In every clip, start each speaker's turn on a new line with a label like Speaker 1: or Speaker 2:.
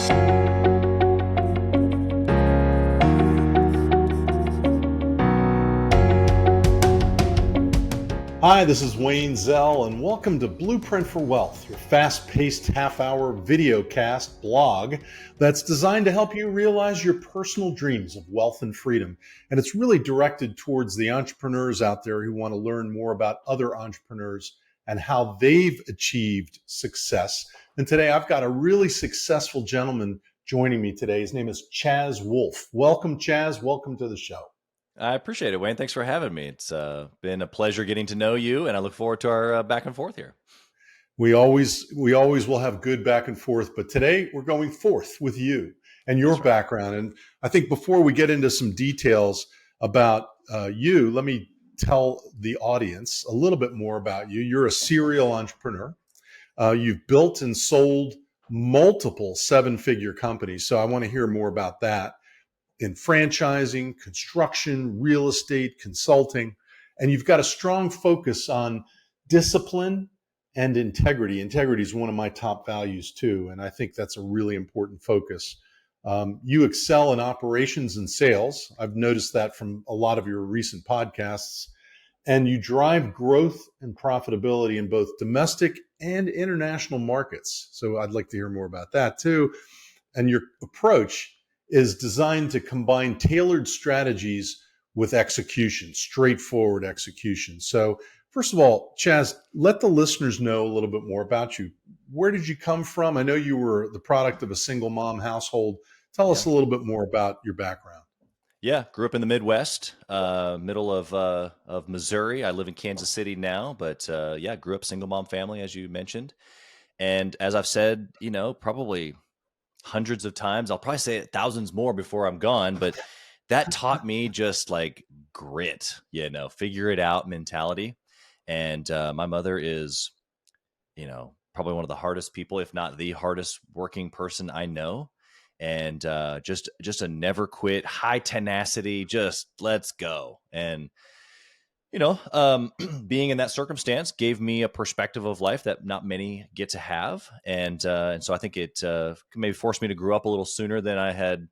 Speaker 1: Hi, this is Wayne Zell, and welcome to Blueprint for Wealth, your fast-paced half-hour videocast blog that's designed to help you realize your personal dreams of wealth and freedom. And it's really directed towards the entrepreneurs out there who want to learn more about other entrepreneurs and how they've achieved success. And today I've got a really successful gentleman joining me today. His name is Chaz Wolfe. Welcome, Chaz. Welcome to the show.
Speaker 2: I appreciate it, Wayne. Thanks for having me. It's been a pleasure getting to know you, and I look forward to our back and forth here.
Speaker 1: We always will have good back and forth, but today we're going forth with you and your background. And I think before we get into some details about you, let me tell the audience a little bit more about you. You're a serial entrepreneur. You've built and sold multiple seven-figure companies. So I want to hear more about that in franchising, construction, real estate, consulting. And you've got a strong focus on discipline and integrity. Integrity is one of my top values too, and I think that's a really important focus. You excel in operations and sales. I've noticed that from a lot of your recent podcasts. And you drive growth and profitability in both domestic and international markets. So I'd like to hear more about that too. And your approach is designed to combine tailored strategies with execution, straightforward execution. So first of all, Chaz, let the listeners know a little bit more about you. Where did you come from? I know you were the product of a single mom household. Tell us a little bit more about your background.
Speaker 2: Yeah, grew up in the Midwest, middle of Missouri. I live in Kansas City now, but grew up single mom family, as you mentioned. And as I've said, probably hundreds of times, I'll probably say it thousands more before I'm gone, but that taught me just like grit, figure it out mentality. And my mother is, probably one of the hardest people, if not the hardest working person I know. And just a never quit, high tenacity, just let's go. And, being in that circumstance gave me a perspective of life that not many get to have. And so I think it maybe forced me to grow up a little sooner than I had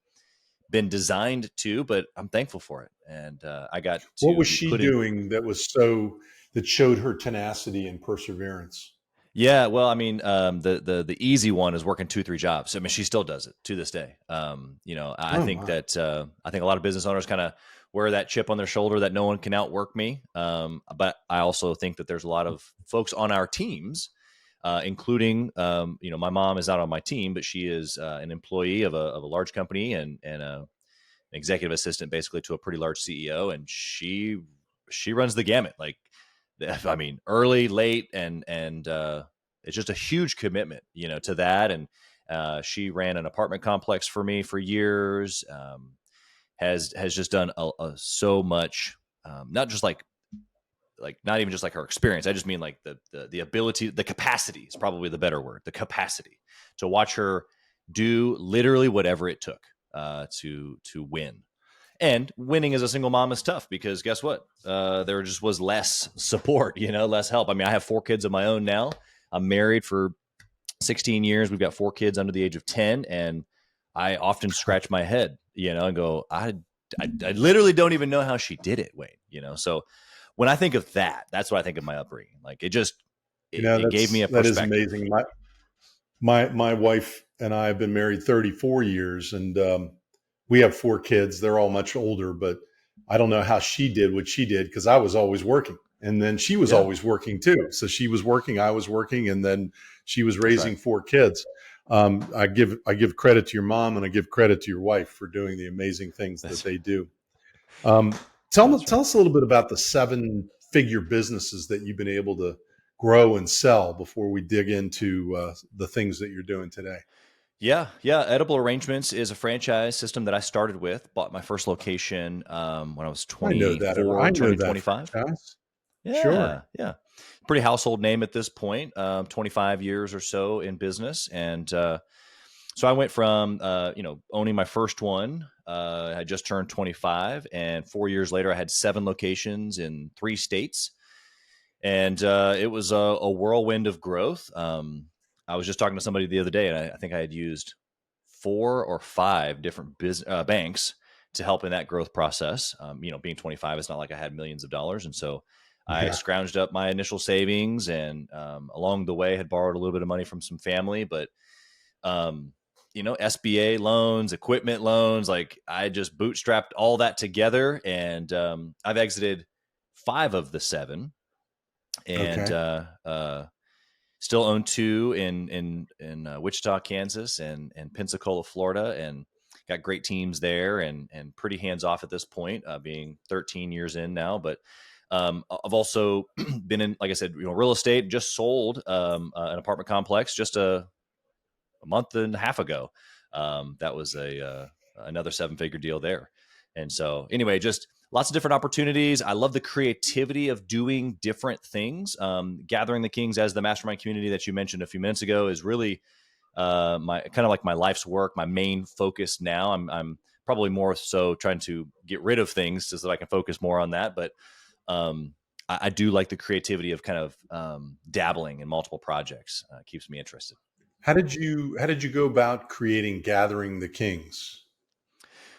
Speaker 2: been designed to, but I'm thankful for it. And I got to.
Speaker 1: What was she doing that showed her tenacity and perseverance?
Speaker 2: Yeah, well, I mean, the easy one is working 2-3 jobs. I mean, she still does it to this day. I think a lot of business owners kind of wear that chip on their shoulder that no one can outwork me. But I also think that there's a lot of folks on our teams, including, my mom is not on my team, but she is an employee of a large company and an executive assistant, basically, to a pretty large CEO, and she runs the gamut. Like, I mean, early, late, and it's just a huge commitment, to that. And she ran an apartment complex for me for years. Has just done so much, not just like not even just like her experience. I just mean like the ability, the capacity is probably the better word, the capacity to watch her do literally whatever it took to win. And winning as a single mom is tough because guess what? There just was less support, less help. I mean, I have 4 kids of my own now. I'm married for 16 years. We've got 4 kids under the age of 10. And I often scratch my head, and go, I literally don't even know how she did it, Wayne, So when I think of that, that's what I think of my upbringing. Like it gave me a perspective.
Speaker 1: That is amazing. My wife and I have been married 34 years and, we have 4 kids. They're all much older, but I don't know how she did what she did because I was always working. And then she was always working too. So she was working, I was working, and then she was raising 4 kids. I give credit to your mom and I give credit to your wife for doing the amazing things that they do. Tell us a little bit about the 7-figure businesses that you've been able to grow and sell before we dig into the things that you're doing today.
Speaker 2: Yeah. Edible Arrangements is a franchise system that I started with. Bought my first location when I was 24, turning 25. Yeah,
Speaker 1: sure.
Speaker 2: Yeah. Pretty household name at this point. 25 years or so in business, and so I went from owning my first one. I just turned 25, and 4 years later, I had 7 locations in 3 states, and it was a whirlwind of growth. I was just talking to somebody the other day, and I think I had used 4 or 5 different banks to help in that growth process. Being 25, it's not like I had millions of dollars. And so I
Speaker 1: Yeah.
Speaker 2: scrounged up my initial savings, and along the way had borrowed a little bit of money from some family, but SBA loans, equipment loans, like I just bootstrapped all that together. And I've exited 5 of the 7, and
Speaker 1: Okay.
Speaker 2: still own 2 in Wichita, Kansas, and Pensacola, Florida, and got great teams there, and pretty hands off at this point, being 13 years in now. But I've also been in, like I said, real estate. Just sold an apartment complex just a month and a half ago. That was another 7-figure deal there. And so anyway, just lots of different opportunities. I love the creativity of doing different things. Gathering the Kings as the mastermind community that you mentioned a few minutes ago is really my kind of like my life's work, my main focus now. I'm probably more so trying to get rid of things so that I can focus more on that. But I do like the creativity of kind of dabbling in multiple projects. Keeps me interested.
Speaker 1: How did you go about gathering the Kings?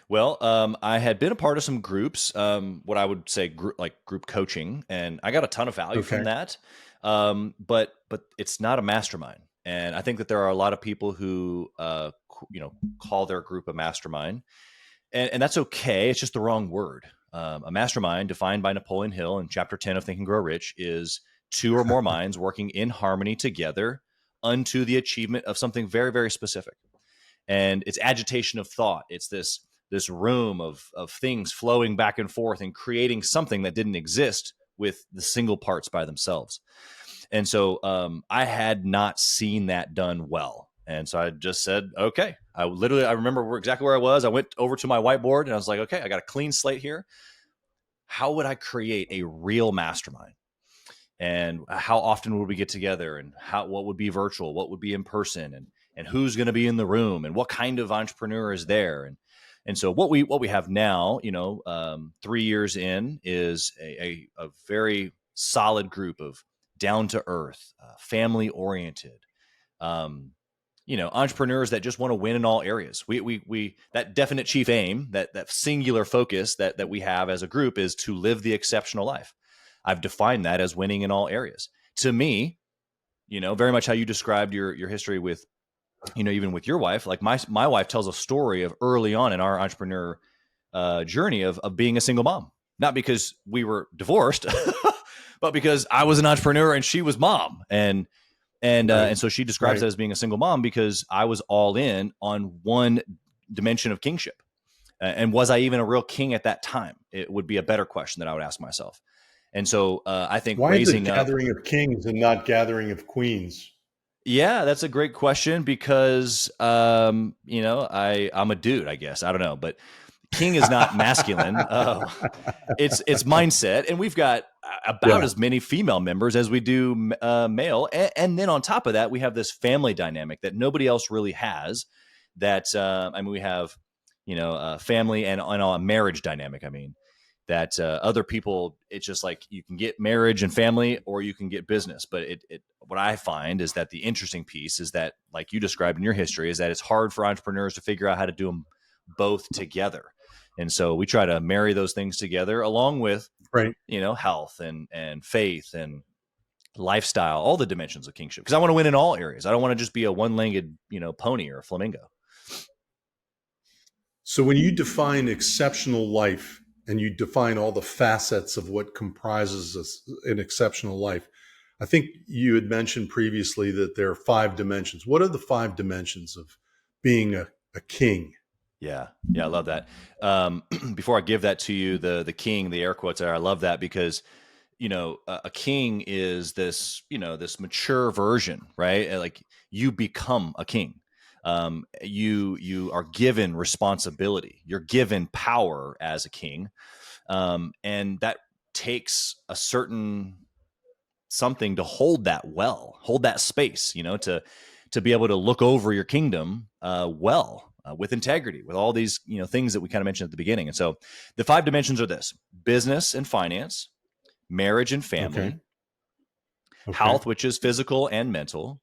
Speaker 2: Well, I had been a part of some groups, what I would say group coaching, and I got a ton of value from
Speaker 1: Okay.
Speaker 2: that. But it's not a mastermind, and I think that there are a lot of people who call their group a mastermind, and that's okay. It's just the wrong word. A mastermind, defined by Napoleon Hill in Chapter 10 of Think and Grow Rich, is 2 or more minds working in harmony together unto the achievement of something very, very specific. And it's agitation of thought. It's this room of things flowing back and forth and creating something that didn't exist with the single parts by themselves. And so I had not seen that done well. And so I just said, okay. I remember exactly where I was. I went over to my whiteboard and I was like, okay, I got a clean slate here. How would I create a real mastermind? And how often would we get together, and what would be virtual, what would be in person, and who's going to be in the room, and what kind of entrepreneur is there? And so what we have now, 3 years in, is a very solid group of down to earth, family oriented, entrepreneurs that just want to win in all areas. We that definite chief aim, that singular focus that we have as a group, is to live the exceptional life. I've defined that as winning in all areas. To me, very much how you described your history with, even with your wife. Like my wife tells a story of early on in our entrepreneur journey of being a single mom, not because we were divorced, but because I was an entrepreneur and she was mom. And so she describes
Speaker 1: Right.
Speaker 2: that as being a single mom because I was all in on one dimension of kingship. And was I even a real king at that time? It would be a better question that I would ask myself. And so I think
Speaker 1: Why is it
Speaker 2: raising up.
Speaker 1: gathering of kings and not gathering of queens?
Speaker 2: Yeah, that's a great question because, I'm a dude, I guess. I don't know, but king is not masculine. It's mindset. And we've got about
Speaker 1: Yeah.
Speaker 2: as many female members as we do male. And then on top of that, we have this family dynamic that nobody else really has. That, we have, family and a marriage dynamic. That other people, it's just like you can get marriage and family, or you can get business. But what I find is that the interesting piece is that, like you described in your history, is that it's hard for entrepreneurs to figure out how to do them both together. And so we try to marry those things together, along with,
Speaker 1: Right.
Speaker 2: health and faith and lifestyle, all the dimensions of kingship. Because I want to win in all areas. I don't want to just be a one-legged, pony or a flamingo.
Speaker 1: So when you define exceptional life and you define all the facets of what comprises an exceptional life, I think you had mentioned previously that there are 5 dimensions. What are the 5 dimensions of being a king?
Speaker 2: Yeah. I love that. Before I give that to you, the king, the air quotes there, I love that because, a king is this, this mature version, right? Like you become a king. You are given responsibility. You're given power as a king. And that takes a certain something to hold that space, to be able to look over your kingdom with integrity, with all these, things that we kind of mentioned at the beginning. And so the 5 dimensions are this: business and finance, marriage and
Speaker 1: Okay.
Speaker 2: family,
Speaker 1: Okay.
Speaker 2: health, which is physical and mental,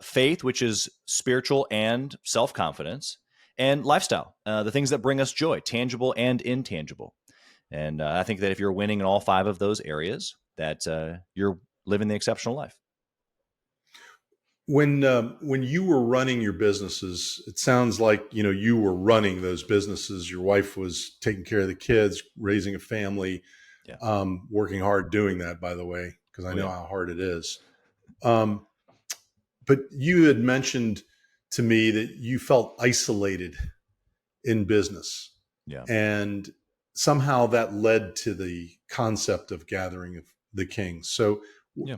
Speaker 2: faith, which is spiritual and self-confidence, and lifestyle, the things that bring us joy, tangible and intangible. And I think that if you're winning in all five of those areas, that you're living the exceptional life.
Speaker 1: When you were running your businesses, it sounds like you were running those businesses. Your wife was taking care of the kids, raising a family,
Speaker 2: Yeah.
Speaker 1: working hard doing that. By the way, because I know
Speaker 2: Yeah.
Speaker 1: how hard it is. But you had mentioned to me that you felt isolated in business,
Speaker 2: Yeah.
Speaker 1: and somehow that led to the concept of gathering of the kings. So,
Speaker 2: Yeah.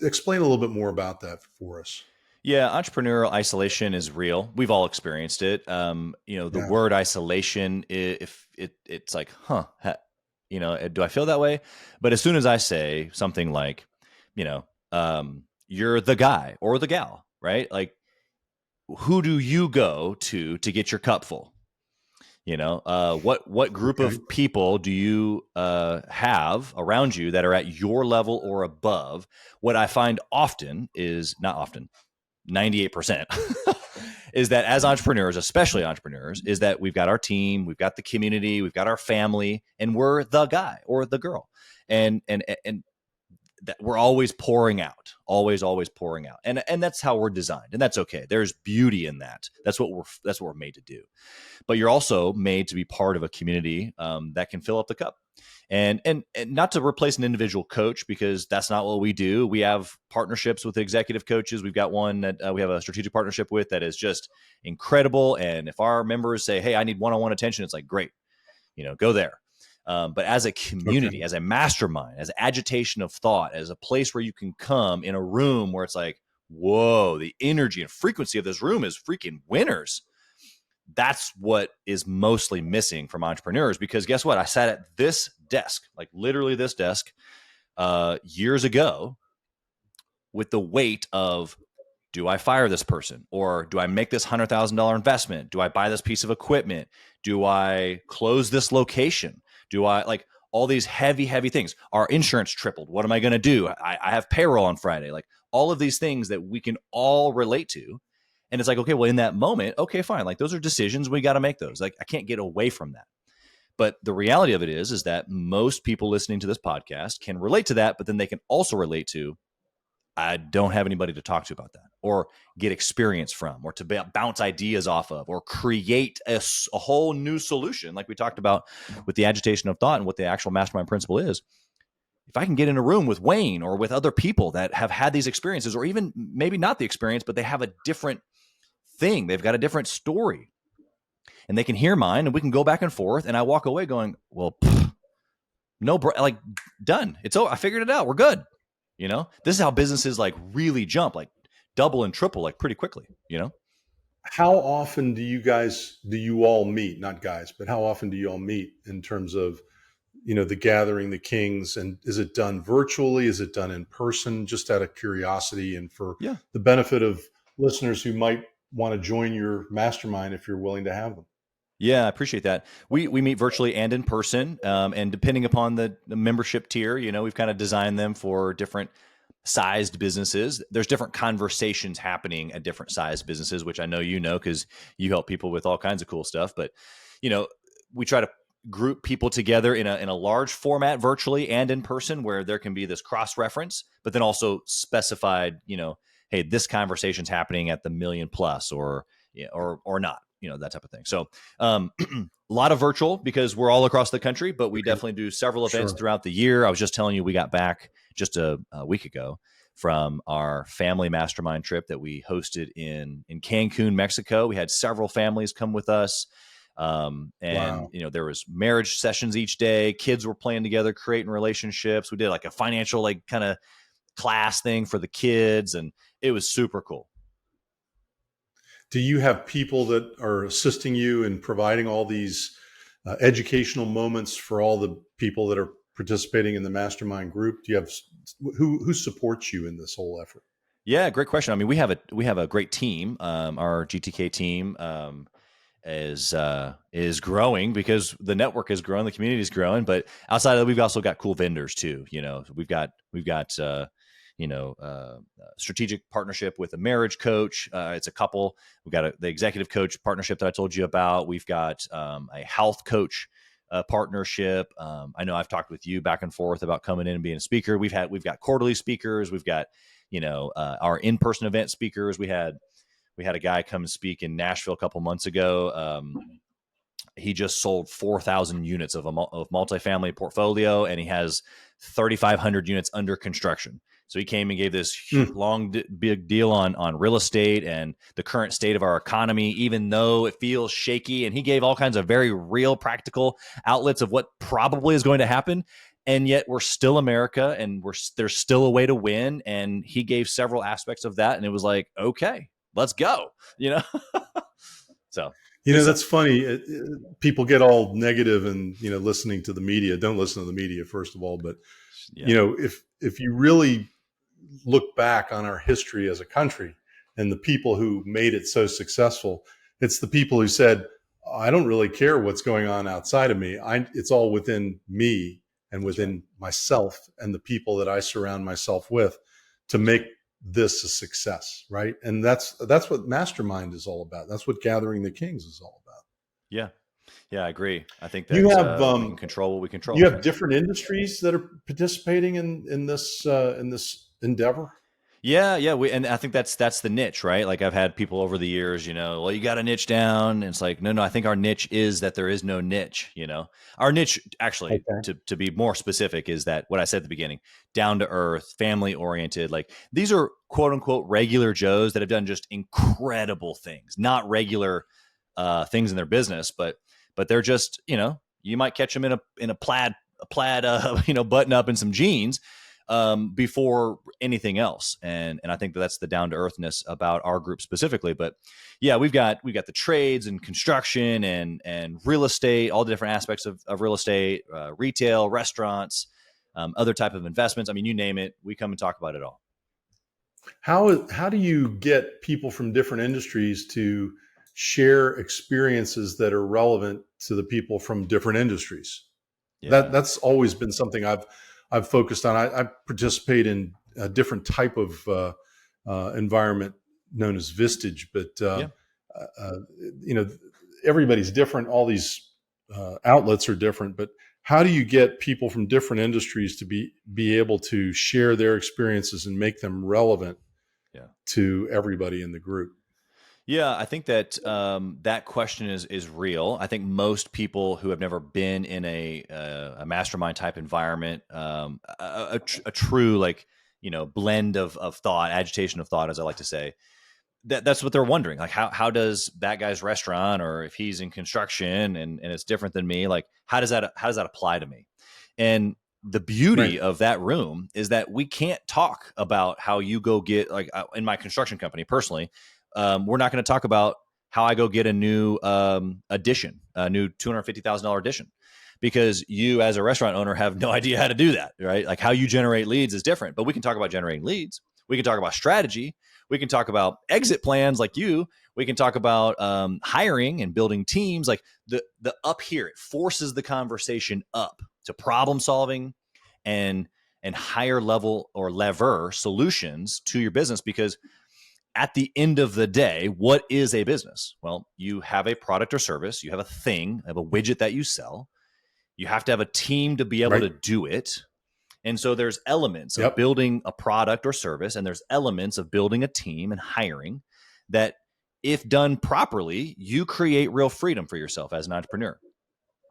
Speaker 1: explain a little bit more about that for us.
Speaker 2: Yeah, entrepreneurial isolation is real. We've all experienced it. The
Speaker 1: Yeah.
Speaker 2: word isolation, if it's like, do I feel that way? But as soon as I say something like, you're the guy or the gal, right? Like, who do you go to get your cup full? What group
Speaker 1: Okay.
Speaker 2: of people do you have around you that are at your level or above? What I find often is not often, 98% is that as entrepreneurs, especially entrepreneurs, is that we've got our team, we've got the community, we've got our family, and we're the guy or the girl. And that we're always pouring out, always pouring out. And that's how we're designed. And that's okay. There's beauty in that. That's what we're made to do. But you're also made to be part of a community that can fill up the cup. And not to replace an individual coach, because that's not what we do. We have partnerships with executive coaches. We've got one that we have a strategic partnership with that is just incredible. And if our members say, hey, I need one-on-one attention, it's like, great, go there. But as a community,
Speaker 1: Okay.
Speaker 2: as a mastermind, as agitation of thought, as a place where you can come in a room where it's like, whoa, the energy and frequency of this room is freaking winners. That's what is mostly missing from entrepreneurs, because guess what? I sat at this desk, like literally this desk, years ago with the weight of, do I fire this person, or do I make this $100,000 investment? Do I buy this piece of equipment? Do I close this location? Do I, like, all these heavy things? Our insurance tripled. What am I going to do? I have payroll on Friday. Like, all of these things that we can all relate to. And it's like, okay, well, in that moment, okay, fine. Like, those are decisions. We got to make those. Like, I can't get away from that. But the reality of it is that most people listening to this podcast can relate to that, but then they can also relate to, I don't have anybody to talk to about that, or get experience from, or to bounce ideas off of, or create a whole new solution, like we talked about with the agitation of thought and what the actual mastermind principle is. If I can get in a room with Wayne or with other people that have had these experiences, or even maybe not the experience, but they have a different thing, they've got a different story, and they can hear mine, and we can go back and forth, and I walk away going, well, no, like, done. It's over. I figured it out. We're good. This is how businesses like really jump, like double and triple, like pretty quickly.
Speaker 1: How often do you all meet? Not guys, but how often do you all meet in terms of the gathering, the kings? And is it done virtually? Is it done in person? Just out of curiosity, and for
Speaker 2: Yeah.
Speaker 1: the benefit of listeners who might want to join your mastermind, if you're willing to have them.
Speaker 2: Yeah, I appreciate that. We meet virtually and in person, and depending upon the membership tier, we've kind of designed them for different sized businesses. There's different conversations happening at different sized businesses, which I know because you help people with all kinds of cool stuff. But we try to group people together in a large format, virtually and in person, where there can be this cross reference, but then also specified, hey, this conversation's happening at the million plus, or not. That type of thing. So a lot of virtual, because we're all across the country, but we definitely do several events
Speaker 1: Sure.
Speaker 2: throughout the year. I was just telling you, we got back just a week ago from our family mastermind trip that we hosted in Cancun, Mexico. We had several families come with us. And
Speaker 1: Wow.
Speaker 2: there was marriage sessions each day. Kids were playing together, creating relationships. We did like a financial, like, kind of class thing for the kids, and it was super cool.
Speaker 1: Do you have people that are assisting you in providing all these educational moments for all the people that are participating in the mastermind group? Do you have who supports you in this whole effort?
Speaker 2: Yeah, great question. I mean, we have a great team. Our GTK team is growing because the network is growing, the community is growing. But outside of that, we've also got cool vendors too. We've got strategic partnership with a marriage coach. It's a couple. We've got the executive coach partnership that I told you about. We've got a health coach partnership. I know I've talked with you back and forth about coming in and being a speaker. We've got quarterly speakers. We've got, our in-person event speakers. We had a guy come speak in Nashville a couple months ago. He just sold 4,000 units of multifamily portfolio, and he has 3,500 units under construction. So he came and gave this big deal on real estate and the current state of our economy, even though it feels shaky. And he gave all kinds of very real, practical outlets of what probably is going to happen. And yet we're still America, and there's still a way to win. And he gave several aspects of that, and it was like, okay, let's go. So.
Speaker 1: That's funny. People get all negative and, listening to the media. Don't listen to the media, first of all. But, if you really look back on our history as a country and the people who made it so successful, it's the people who said, I don't really care what's going on outside of me. It's all within me and within myself and the people that I surround myself with to make this a success, right? And that's what Mastermind is all about. That's what Gathering the Kings is all about.
Speaker 2: Yeah, I agree. I think that
Speaker 1: you have
Speaker 2: we can control what we control.
Speaker 1: You have different industries that are participating in this endeavor.
Speaker 2: Yeah. And I think that's the niche, right? Like I've had people over the years, well, you got a niche down. And it's like, no, I think our niche is that there is no niche, Our niche, actually, to be more specific, is that what I said at the beginning: down to earth, family oriented. Like these are quote unquote regular Joes that have done just incredible things, not regular things in their business, but they're just, you might catch them in a plaid, button up and some jeans before anything else. And I think that's the down to earthness about our group specifically. But yeah, we've got the trades and construction and real estate, all the different aspects of real estate, retail, restaurants, other type of investments. I mean, you name it, we come and talk about it all.
Speaker 1: How do you get people from different industries to share experiences that are relevant to the people from different industries? Yeah. That's always been something I've focused on. I participate in a different type of environment known as Vistage, but everybody's different. All these outlets are different, but how do you get people from different industries to be able to share their experiences and make them relevant to everybody in the group?
Speaker 2: Yeah, I think that that question is real. I think most people who have never been in a mastermind type environment, a true blend of thought, agitation of thought, as I like to say, that's what they're wondering. Like, how does that guy's restaurant, or if he's in construction and it's different than me, like how does that apply to me? And the beauty of that room is that we can't talk about how you go get, like in my construction company personally. We're not going to talk about how I go get a new addition, a new $250,000 addition, because you as a restaurant owner have no idea how to do that, right? Like how you generate leads is different, but we can talk about generating leads. We can talk about strategy. We can talk about exit plans like you. We can talk about hiring and building teams. Like the up here, it forces the conversation up to problem solving and higher level or lever solutions to your business, because at the end of the day, what is a business? Well, you have a product or service, you have a thing, have a widget that you sell. You have to have a team to be able to do it. And so there's elements of building a product or service, and there's elements of building a team and hiring that, if done properly, you create real freedom for yourself as an entrepreneur.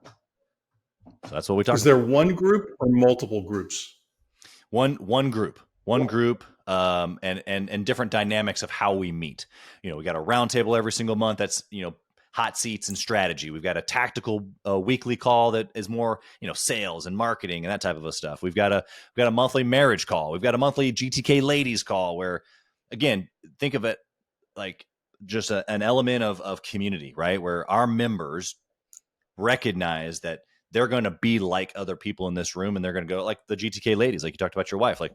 Speaker 2: So that's what we talk about.
Speaker 1: Is there one group or multiple groups?
Speaker 2: One group. And different dynamics of how we meet. We got a roundtable every single month. That's, hot seats and strategy. We've got a tactical weekly call that is more, sales and marketing and that type of stuff. We've got a monthly marriage call. We've got a monthly GTK ladies call where, again, think of it like just an element of community, right? Where our members recognize that they're going to be like other people in this room, and they're going to go like the GTK ladies, like you talked about your wife, like,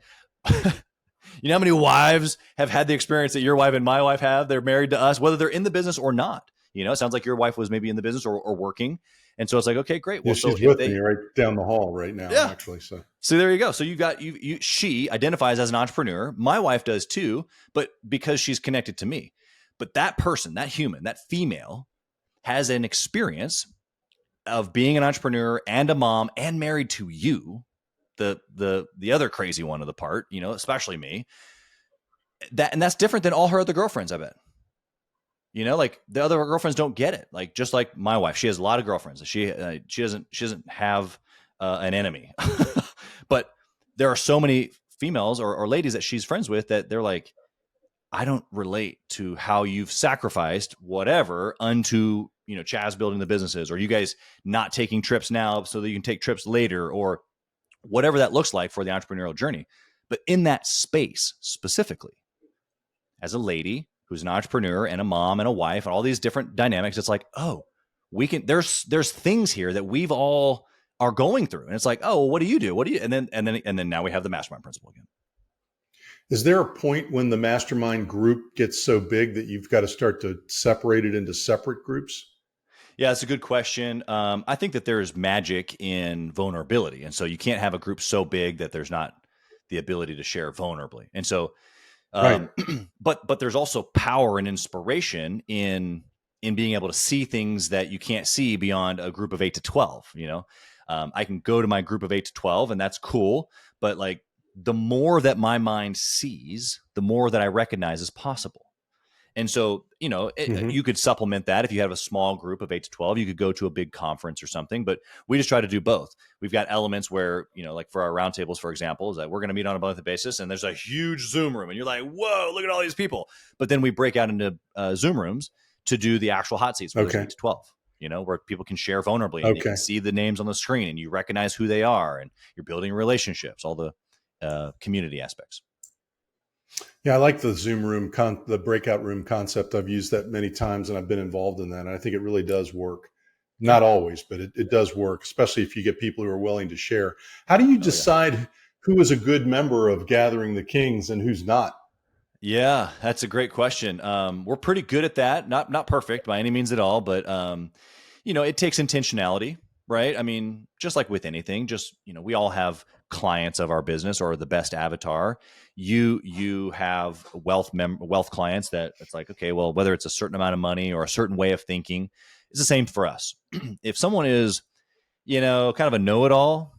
Speaker 2: you know how many wives have had the experience that your wife and my wife have? They're married to us, whether they're in the business or not. It sounds like your wife was maybe in the business or working. And so it's like, okay, great.
Speaker 1: Yeah,
Speaker 2: Well, so
Speaker 1: she's
Speaker 2: if
Speaker 1: with
Speaker 2: they,
Speaker 1: me right down the hall right now,
Speaker 2: yeah.
Speaker 1: actually.
Speaker 2: So there you go. So you've got she identifies as an entrepreneur. My wife does too, but because she's connected to me. But that person, that human, that female has an experience of being an entrepreneur and a mom and married to you, the other crazy one of the part, especially me. And that's different than all her other girlfriends, I bet. Like the other girlfriends don't get it. Like just like my wife, she has a lot of girlfriends. She doesn't have an enemy, but there are so many females or ladies that she's friends with that they're like, I don't relate to how you've sacrificed whatever unto Chaz building the businesses, or you guys not taking trips now so that you can take trips later, or whatever that looks like for the entrepreneurial journey. But in that space specifically, as a lady who's an entrepreneur and a mom and a wife and all these different dynamics, it's like, oh, we can, there's things here that we've all are going through. And it's like, oh, well, what do you do? What do you, and then now we have the mastermind principle again.
Speaker 1: Is there a point when the mastermind group gets so big that you've got to start to separate it into separate groups?
Speaker 2: Yeah, it's a good question. I think that there's magic in vulnerability. And so you can't have a group so big that there's not the ability to share vulnerably. And so,
Speaker 1: Right.
Speaker 2: but there's also power and inspiration in being able to see things that you can't see beyond a group of 8 to 12. I can go to my group of 8 to 12 and that's cool. But like the more that my mind sees, the more that I recognize is possible. And so, you could supplement that. If you have a small group of 8 to 12, you could go to a big conference or something, but we just try to do both. We've got elements where, like for our roundtables, for example, is that we're going to meet on a monthly basis and there's a huge Zoom room and you're like, whoa, look at all these people. But then we break out into Zoom rooms to do the actual hot seats for those 8 to 12, where people can share vulnerably and you can see the names on the screen and you recognize who they are and you're building relationships, all the community aspects.
Speaker 1: Yeah, I like the Zoom room, the breakout room concept. I've used that many times and I've been involved in that. And I think it really does work. Not always, but it does work, especially if you get people who are willing to share. How do you decide who is a good member of Gathering the Kings and who's not?
Speaker 2: Yeah, that's a great question. We're pretty good at that. Not perfect by any means at all, but it takes intentionality, right? I mean, just like with anything, we all have clients of our business or the best avatar. You have wealth clients that it's like, okay, well, whether it's a certain amount of money or a certain way of thinking, it's the same for us. If someone is, kind of a know-it-all,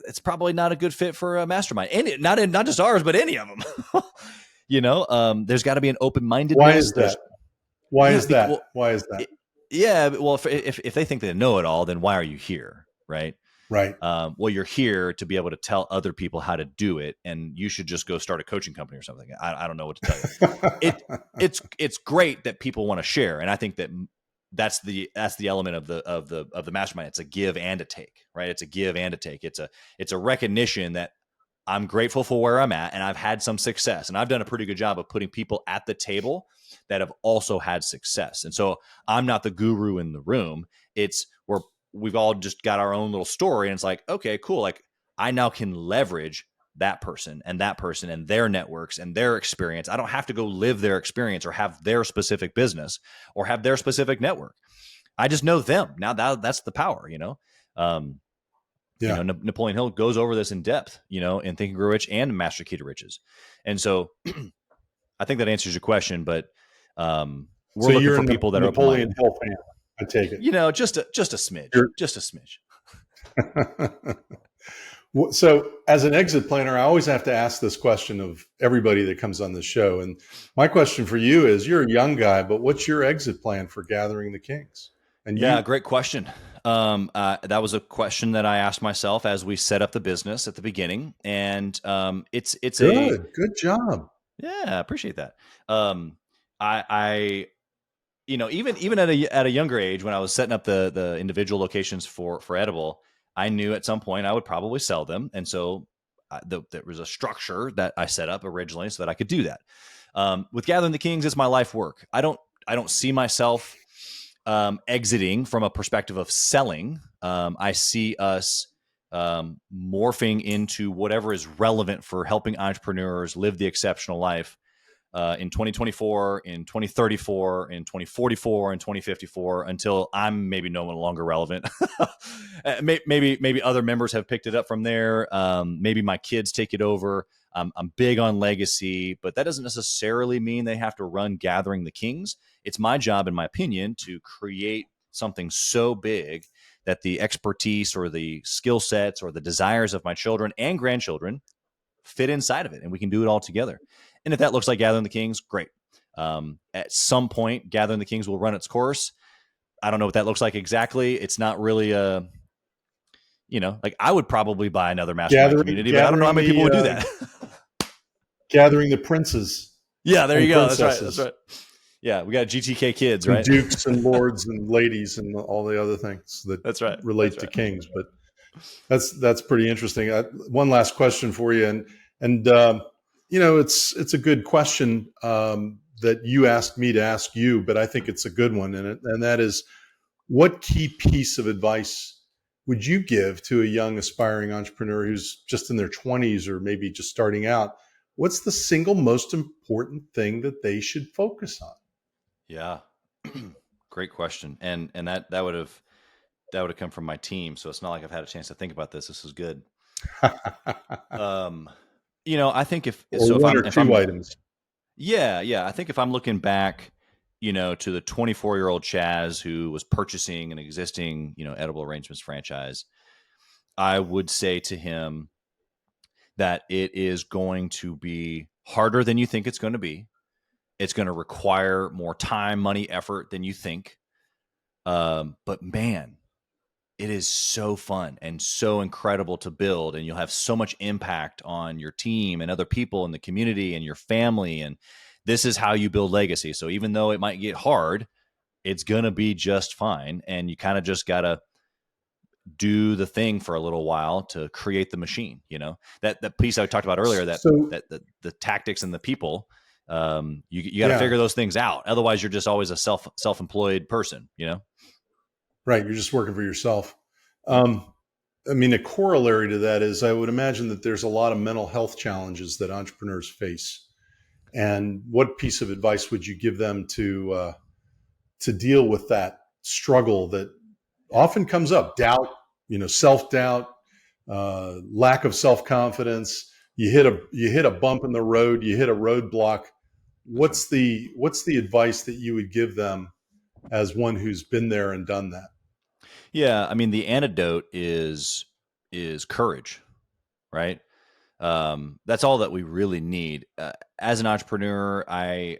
Speaker 2: it's probably not a good fit for a mastermind. And not just ours, but any of them. There's got to be an open-mindedness.
Speaker 1: Why is that? Why is that?
Speaker 2: Well, if they think they know it all, then why are you here, right?
Speaker 1: Right.
Speaker 2: Well, you're here to be able to tell other people how to do it, and you should just go start a coaching company or something. I don't know what to tell you. It's great that people want to share, and I think that's the element of the mastermind. It's a give and a take, right? It's a give and a take. It's a recognition that I'm grateful for where I'm at, and I've had some success, and I've done a pretty good job of putting people at the table that have also had success. And so I'm not the guru in the room. It's where we've all just got our own little story, and it's like, okay, cool. Like I now can leverage that person and their networks and their experience. I don't have to go live their experience or have their specific business or have their specific network. I just know them. Now that's the power, Napoleon Hill goes over this in depth, in Think and Grow Rich and Master Key to Riches. And so I think that answers your question, but we're looking for people that are
Speaker 1: Napoleon Hill fan, I take it.
Speaker 2: Just a smidge, just a smidge.
Speaker 1: So as an exit planner, I always have to ask this question of everybody that comes on the show. And my question for you is, you're a young guy, but what's your exit plan for Gathering the Kings? And
Speaker 2: great question. That was a question that I asked myself as we set up the business at the beginning. And it's
Speaker 1: good job.
Speaker 2: Yeah, I appreciate that. I even at a younger age, when I was setting up the individual locations for Edible, I knew at some point I would probably sell them. And so there was a structure that I set up originally so that I could do that. With Gathering the Kings, it's my life work. I don't see myself exiting from a perspective of selling. I see us morphing into whatever is relevant for helping entrepreneurs live the exceptional life in 2024, in 2034, in 2044, in 2054, until I'm maybe no longer relevant. maybe other members have picked it up from there. Maybe my kids take it over. I'm big on legacy, but that doesn't necessarily mean they have to run Gathering the Kings. It's my job, in my opinion, to create something so big that the expertise or the skill sets or the desires of my children and grandchildren fit inside of it, and we can do it all together. And if that looks like Gathering the Kings, great. At some point, Gathering the Kings will run its course. I don't know what that looks like exactly. It's not really a, like I would probably buy another mastermind community, but I don't know how many people would do that.
Speaker 1: Gathering the princes.
Speaker 2: Yeah, there you go.
Speaker 1: Princesses.
Speaker 2: That's right. Yeah, we got GTK kids,
Speaker 1: and
Speaker 2: right?
Speaker 1: Dukes and lords and ladies and all the other things that relate to kings. But that's pretty interesting. One last question for you, and it's a good question that you asked me to ask you, but I think it's a good one, and that is, what key piece of advice would you give to a young aspiring entrepreneur who's just in their 20s or maybe just starting out? What's the single most important thing that they should focus on?
Speaker 2: Yeah, great question, and that would have come from my team, so it's not like I've had a chance to think about this. This is good. I think if
Speaker 1: two items.
Speaker 2: Yeah, I think if I'm looking back, to the 24-year-old Chaz who was purchasing an existing, Edible Arrangements franchise, I would say to him that it is going to be harder than you think it's going to be. It's going to require more time, money, effort than you think. But man, it is so fun and so incredible to build, and you'll have so much impact on your team and other people in the community and your family. And this is how you build legacy. So even though it might get hard, it's going to be just fine. And you kind of just got to do the thing for a little while to create the machine. That piece I talked about earlier, that the tactics and the people, you got to figure those things out. Otherwise you're just always a self-employed person,
Speaker 1: Right. You're just working for yourself. A corollary to that is I would imagine that there's a lot of mental health challenges that entrepreneurs face. And what piece of advice would you give them to deal with that struggle that often comes up? Doubt, self-doubt, lack of self-confidence. You hit a bump in the road, you hit a roadblock. What's the advice that you would give them as one who's been there and done that?
Speaker 2: Yeah, the antidote is courage, right? That's all that we really need. As an entrepreneur, I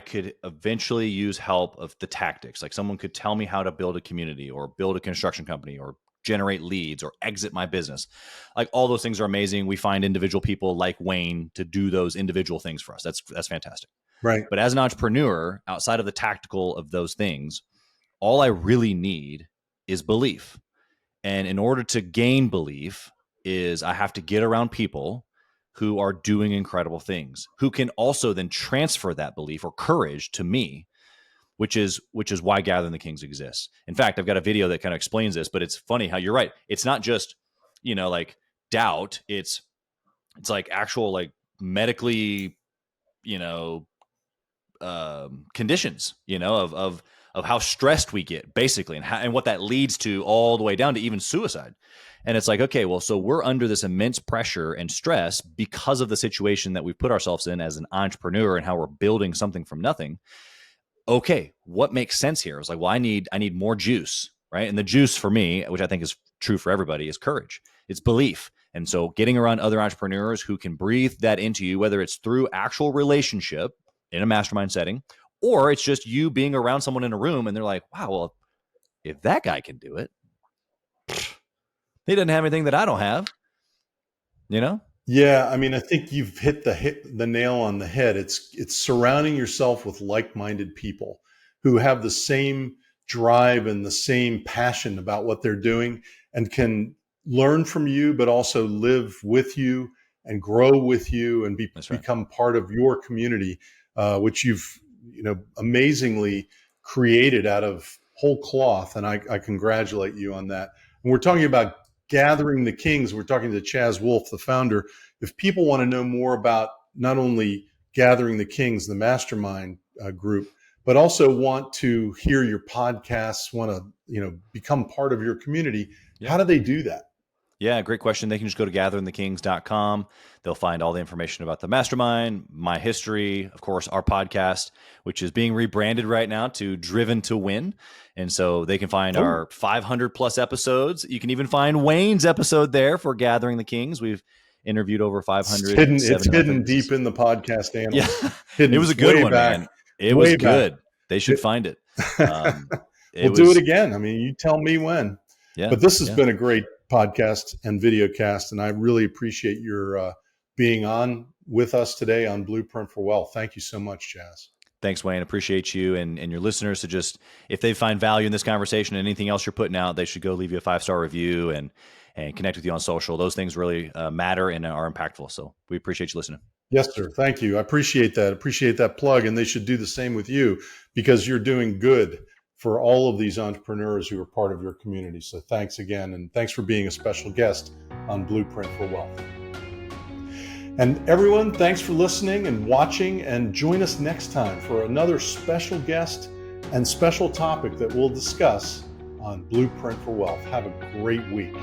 Speaker 2: could eventually use help of the tactics. Like someone could tell me how to build a community or build a construction company or generate leads or exit my business. Like all those things are amazing. We find individual people like Wayne to do those individual things for us. That's fantastic.
Speaker 1: Right.
Speaker 2: But as an entrepreneur, outside of the tactical of those things, all I really need is belief. And in order to gain belief is I have to get around people who are doing incredible things, who can also then transfer that belief or courage to me, which is why Gathering the Kings exists. In fact, I've got a video that kind of explains this, but it's funny how you're right. It's not just, like doubt. It's like actual, like medically, conditions, of how stressed we get basically, and what that leads to, all the way down to even suicide. And it's like, okay, well, so we're under this immense pressure and stress because of the situation that we've put ourselves in as an entrepreneur and how we're building something from nothing. Okay, what makes sense here? I was like, well, I need more juice, right? And the juice for me, which I think is true for everybody, is courage. It's belief. And so getting around other entrepreneurs who can breathe that into you, whether it's through actual relationship in a mastermind setting, or it's just you being around someone in a room and they're like, wow, well, if that guy can do it, he doesn't have anything that I don't have,
Speaker 1: Yeah, I think you've hit the nail on the head. It's surrounding yourself with like-minded people who have the same drive and the same passion about what they're doing and can learn from you, but also live with you and grow with you and become part of your community, which you've amazingly created out of whole cloth. And I congratulate you on that. And we're talking about Gathering the Kings. We're talking to Chaz Wolfe, the founder. If people want to know more about not only Gathering the Kings, the mastermind group, but also want to hear your podcasts, want to become part of your community, how do they do that?
Speaker 2: Yeah, great question. They can just go to gatheringthekings.com. They'll find all the information about the mastermind, my history, of course, our podcast, which is being rebranded right now to Driven to Win. And so they can find our 500 plus episodes. You can even find Wayne's episode there for Gathering the Kings. We've interviewed over 500.
Speaker 1: It's hidden deep in the podcast annals.
Speaker 2: Yeah,
Speaker 1: Hidden
Speaker 2: it was a good one,
Speaker 1: back,
Speaker 2: man. It was good. Back. They should find it.
Speaker 1: We'll do it again. I mean, you tell me when. Yeah, but this has been a great podcast and video cast, and I really appreciate your being on with us today on Blueprint for Wealth. Thank you so much, Chaz.
Speaker 2: Thanks, Wayne. Appreciate you and your listeners to just, if they find value in this conversation and anything else you're putting out, they should go leave you a 5-star review and connect with you on social. Those things really matter and are impactful. So we appreciate you listening.
Speaker 1: Yes, sir. Thank you. I appreciate that. Appreciate that plug. And they should do the same with you because you're doing good for all of these entrepreneurs who are part of your community. So thanks again. And thanks for being a special guest on Blueprint for Wealth. And everyone, thanks for listening and watching, and join us next time for another special guest and special topic that we'll discuss on Blueprint for Wealth. Have a great week.